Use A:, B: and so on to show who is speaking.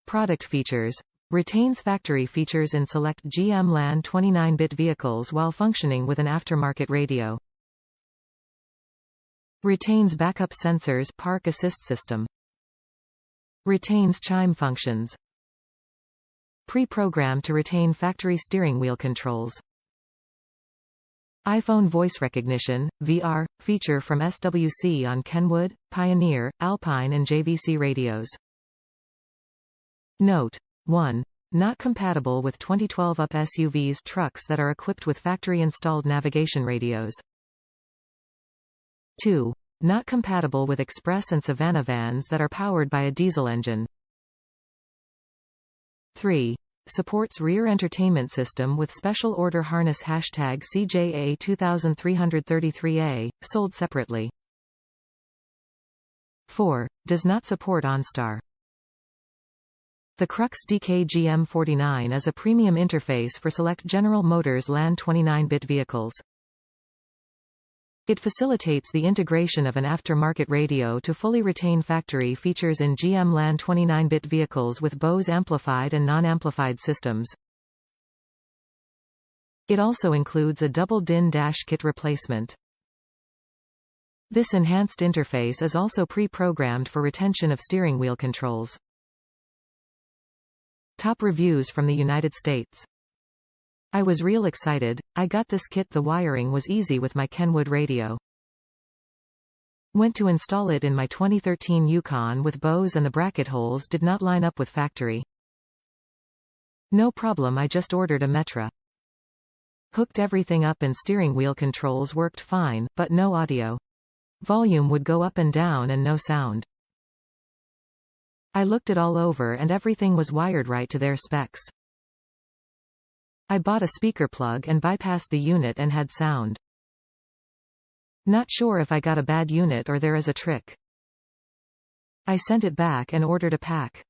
A: Product features. Retains factory features in select GM LAN 29-bit vehicles while functioning with an aftermarket radio. Retains backup sensors, park assist system. Retains chime functions. Pre-programmed to retain factory steering wheel controls. iPhone voice recognition, VR, feature from SWC on Kenwood, Pioneer, Alpine and JVC radios. Note: 1. Not compatible with 2012 up SUVs trucks that are equipped with factory-installed navigation radios. 2. Not compatible with Express and Savana vans that are powered by a diesel engine. 3. Supports rear entertainment system with special order harness #CJA2333A, sold separately. 4. Does not support ONSTAR. The CRUX DKGM-49 is a premium interface for select General Motors LAN 29-bit vehicles. It facilitates the integration of an aftermarket radio to fully retain factory features in GM LAN 29-bit vehicles with Bose amplified and non-amplified systems. It also includes a double DIN dash kit replacement. This enhanced interface is also pre-programmed for retention of steering wheel controls. Top reviews from the United States. I was real excited. I got this kit. The wiring was easy with my Kenwood radio. Went to install it in my 2013 Yukon with Bose and the bracket holes did not line up with factory. No problem, I just ordered a Metra. Hooked everything up and steering wheel controls worked fine, but no audio. Volume would go up and down and no sound. I looked it all over and everything was wired right to their specs. I bought a speaker plug and bypassed the unit and had sound. Not sure if I got a bad unit or there is a trick. I sent it back and ordered a pack.